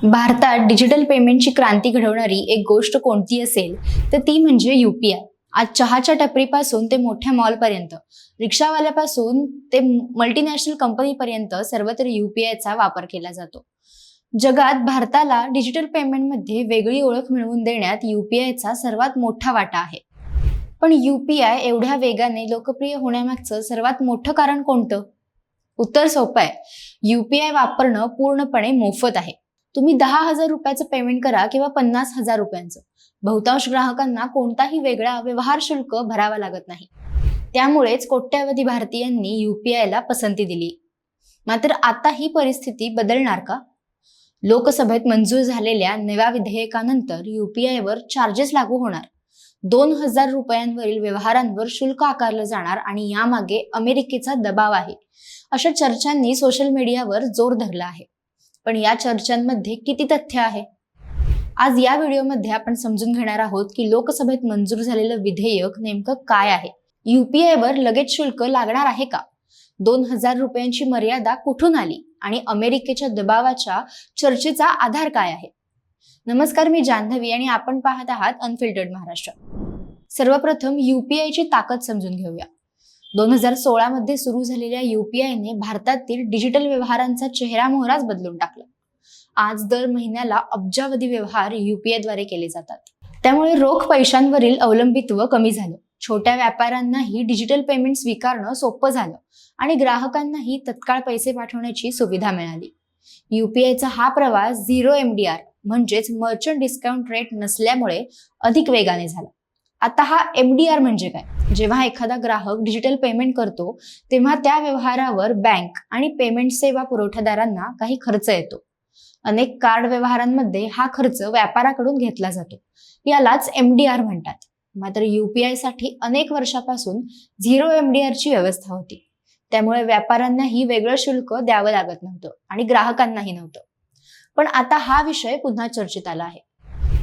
भारतात डिजिटल पेमेंटची क्रांती घडवणारी एक गोष्ट कोणती असेल तर ती म्हणजे UPI. आज चहाच्या टपरीपासून ते मोठ्या मॉलपर्यंत, रिक्षावाल्यापासून ते मल्टीनॅशनल कंपनीपर्यंत सर्वत्र UPIचा वापर केला जातो. जगात भारताला डिजिटल पेमेंटमध्ये वेगळी ओळख मिळवून देण्यात UPIचा सर्वात मोठा वाटा आहे. पण UPI एवढ्या वेगाने लोकप्रिय होण्यामागचं सर्वात मोठं कारण कोणतं? उत्तर सोपं आहे. UPI वापरणं पूर्णपणे मोफत आहे. तुम्ही 10,000 रुपयाचं पेमेंट करा किंवा 50,000 रुपयांचं, बहुतांश ग्राहकांना कोणताही वेगळा व्यवहार शुल्क भरावा लागत नाही. त्यामुळेच कोट्यावधी भारतीयांनी UPIला पसंती दिली. मात्र आता ही परिस्थिती बदलणार का? लोकसभेत मंजूर झालेल्या नव्या विधेयकानंतर UPIवर चार्जेस लागू होणार, 2,000 रुपयांवरील व्यवहारांवर शुल्क आकारलं जाणार आणि यामागे अमेरिकेचा दबाव आहे, अशा चर्चांनी सोशल मीडियावर जोर धरला आहे. पण या चर्चांमध्ये किती तथ्य आहे? आज या व्हिडिओमध्ये आपण समजून घेणार आहोत की लोकसभेत मंजूर झालेलं विधेयक नेमकं काय आहे, UPIवर लगेच शुल्क लागणार आहे का, 2,000 रुपयांची मर्यादा कुठून आली आणि अमेरिकेच्या दबावाच्या चर्चेचा आधार काय आहे. नमस्कार, मी जान्हवी आणि आपण पाहत आहात अनफिल्टर्ड महाराष्ट्र. सर्वप्रथम UPIची ताकद समजून घेऊया. 2016 मध्ये सुरू झालेल्या UPIने भारतातील डिजिटल व्यवहारांचा चेहरामोहराच बदलून टाकला. आज दर महिन्याला अब्जावधी व्यवहार UPIद्वारे केले जातात. त्यामुळे रोख पैशांवरील अवलंबित्व कमी झालं, छोट्या व्यापाऱ्यांनाही डिजिटल पेमेंट स्वीकारणं सोपं झालं आणि ग्राहकांनाही तत्काळ पैसे पाठवण्याची सुविधा मिळाली. UPIचा हा प्रवास 0 MDR म्हणजेच मर्चंट डिस्काउंट रेट नसल्यामुळे अधिक वेगाने झाला. आता हा MDR म्हणजे काय? जेव्हा एखादा ग्राहक डिजिटल पेमेंट करतो तेव्हा त्या व्यवहारावर बँक आणि पेमेंट सेवा पुरवठादारांना काही खर्च येतो. अनेक कार्ड व्यवहारांमध्ये हा खर्च व्यापाराकडून घेतला जातो, यालाच MDR म्हणतात. मात्र UPI साठी अनेक वर्षापासून 0 MDRची व्यवस्था होती. त्यामुळे व्यापाऱ्यांनाही वेगळं शुल्क द्यावं लागत नव्हतं आणि ग्राहकांनाही नव्हतं. पण आता हा विषय पुन्हा चर्चेत आला आहे.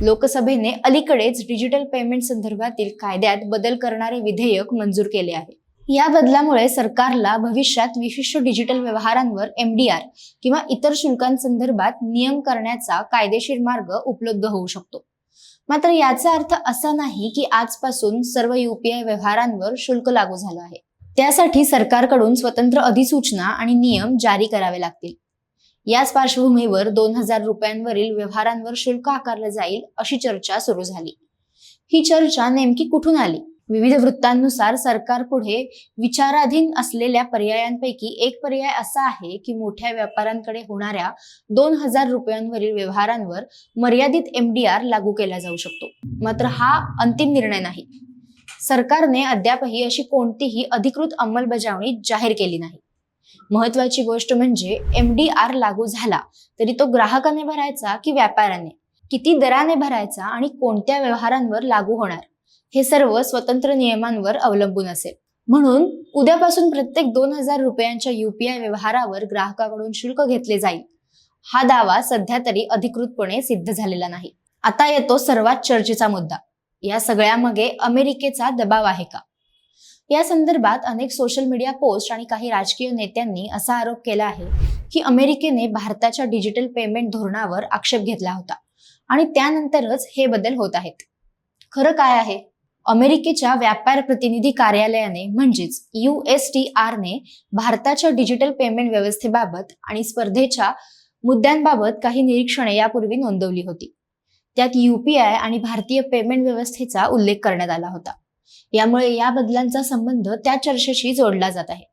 लोकसभेने अलीकडेच डिजिटल पेमेंट संदर्भातील कायद्यात बदल करणारे विधेयक मंजूर केले आहे. या बदलामुळे सरकारला भविष्यात विशिष्ट डिजिटल व्यवहारांवर MDR किंवा इतर शुल्कांसंदर्भात नियम करण्याचा कायदेशीर मार्ग उपलब्ध होऊ शकतो. मात्र याचा अर्थ असा नाही की आजपासून सर्व UPI व्यवहारांवर शुल्क लागू झालं आहे. त्यासाठी सरकारकडून स्वतंत्र अधिसूचना आणि नियम जारी करावे लागतील. याच पार्श्वभूमीवर 2,000 रुपयांवरील व्यवहारांवर शुल्क आकारलं जाईल अशी चर्चा सुरू झाली. ही चर्चा नेमकी कुठून आली? विविध वृत्तांनुसार सरकार पुढे विचाराधीन असलेल्या पर्यायांपैकी एक पर्याय असा आहे की मोठ्या व्यापाऱ्यांकडे होणाऱ्या 2,000 रुपयांवरील व्यवहारांवर मर्यादित MDR लागू केला जाऊ शकतो. मात्र हा अंतिम निर्णय नाही. सरकारने अद्यापही अशी कोणतीही अधिकृत अंमलबजावणी जाहीर केली नाही. महत्वाची गोष्ट म्हणजे MDR लागू झाला तरी तो ग्राहकाने भरायचा की व्यापाऱ्याने, किती दराने भरायचा आणि कोणत्या व्यवहारांवर लागू होणार, हे सर्व स्वतंत्र नियमांवर अवलंबून असेल. म्हणून उद्यापासून प्रत्येक 2,000 रुपयांच्या UPI व्यवहारावर ग्राहकाकडून शुल्क घेतले जाईल, हा दावा सध्या तरी अधिकृतपणे सिद्ध झालेला नाही. आता येतो सर्वात चर्चेचा मुद्दा. या सगळ्यामागे अमेरिकेचा दबाव आहे का? या संदर्भात अनेक सोशल मीडिया पोस्ट आणि काही राजकीय नेत्यांनी असा आरोप केला आहे की अमेरिकेने भारताच्या डिजिटल पेमेंट धोरणावर आक्षेप घेतला होता आणि त्यानंतरच हे बदल होत आहेत. खरं काय आहे? अमेरिकेच्या व्यापार प्रतिनिधी कार्यालयाने म्हणजेच USTRने भारताच्या डिजिटल पेमेंट व्यवस्थेबाबत आणि स्पर्धेच्या मुद्द्यांबाबत काही निरीक्षणे यापूर्वी नोंदवली होती. त्यात UPI आणि भारतीय पेमेंट व्यवस्थेचा उल्लेख करण्यात आला होता. यामुळे या बदलांचा संबंध त्या चर्चेशी जोडला जात आहे.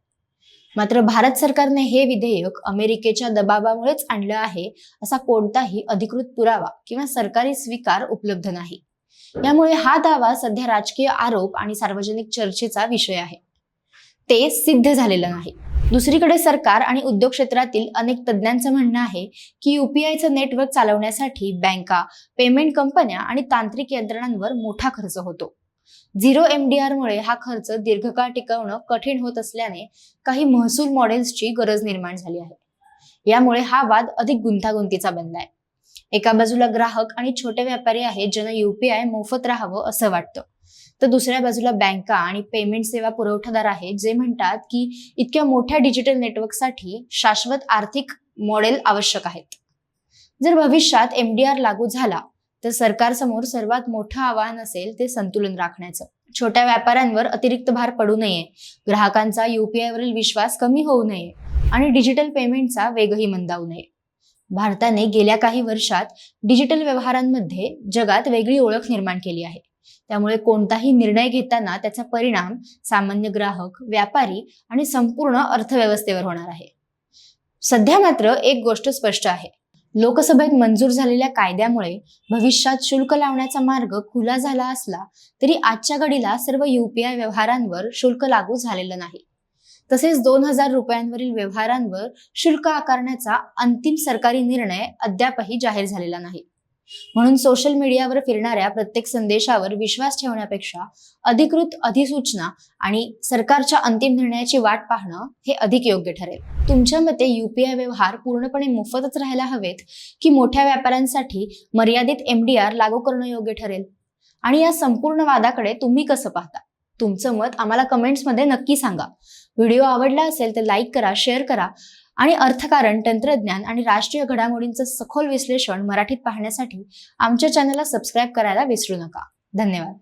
मात्र भारत सरकारने हे विधेयक अमेरिकेच्या दबावामुळेच आणलं आहे असा कोणताही अधिकृत पुरावा किंवा सरकारी स्वीकार उपलब्ध नाही. यामुळे हा दावा सध्या राजकीय आरोप आणि सार्वजनिक चर्चेचा विषय आहे. ते सिद्ध झालेलं नाही. दुसरीकडे सरकार आणि उद्योग क्षेत्रातील अनेक तज्ज्ञांचं म्हणणं आहे की UPIचं नेटवर्क चालवण्यासाठी बँका, पेमेंट कंपन्या आणि तांत्रिक यंत्रणांवर मोठा खर्च होतो. 0 MDR मुळे हा खर्च दीर्घकाळ टिकवणं कठीण होत असल्याने काही महसूल मॉडेल्सची गरज निर्माण झाली आहे. यामुळे हा वाद अधिक गुंतागुंतीचा बनलाय. एका बाजूला ग्राहक आणि छोटे व्यापारी आहेत ज्यांना UPI मोफत राहावं असं वाटतं, तर दुसऱ्या बाजूला बँका आणि पेमेंट सेवा पुरवठादार आहेत जे म्हणतात की इतक्या मोठ्या डिजिटल नेटवर्कसाठी शाश्वत आर्थिक मॉडेल आवश्यक आहेत. जर भविष्यात MDR लागू झाला तर सरकारसमोर सर्वात मोठं आव्हान असेल ते संतुलन राखण्याचं. छोट्या व्यापाऱ्यांवर अतिरिक्त भार पडू नये, ग्राहकांचा UPI वरील विश्वास कमी होऊ नये आणि डिजिटल पेमेंटचा वेगही मंदावू नये. भारताने गेल्या काही वर्षात डिजिटल व्यवहारांमध्ये जगात वेगळी ओळख निर्माण केली आहे. त्यामुळे कोणताही निर्णय घेताना त्याचा परिणाम सामान्य ग्राहक, व्यापारी आणि संपूर्ण अर्थव्यवस्थेवर होणार आहे. सध्या मात्र एक गोष्ट स्पष्ट आहे, लोकसभेत मंजूर झालेल्या कायद्यामुळे भविष्यात शुल्क लावण्याचा मार्ग खुला झाला असला तरी आजच्या घडीला सर्व UPI व्यवहारांवर शुल्क लागू झालेलं नाही. तसेच 2000 रुपयांवरील व्यवहारांवर शुल्क आकारण्याचा अंतिम सरकारी निर्णय अद्यापही जाहीर झालेला नाही. म्हणून सोशल मीडियावर फिरणाऱ्या प्रत्येक संदेशावर विश्वास ठेवण्यापेक्षा अधिकृत अधिसूचना आणि सरकारच्या अंतिम निर्णयाची वाट पाहणं हे अधिक योग्य ठरेल. तुमच्या मते UPI व्यवहार पूर्णपणे मोफतच राहायला हवेत की मोठ्या व्यापाऱ्यांसाठी मर्यादित MDR लागू करणं योग्य ठरेल? आणि या संपूर्ण वादाकडे तुम्ही कसं पाहता? तुमचं मत आम्हाला कमेंट्समध्ये नक्की सांगा. व्हिडिओ आवडला असेल तर लाईक करा, शेअर करा आणि अर्थकारण, तंत्रज्ञान आणि राष्ट्रीय घडामोडींचं सखोल विश्लेषण मराठीत पाहण्यासाठी आमच्या चॅनलला सबस्क्राईब करायला विसरू नका. धन्यवाद.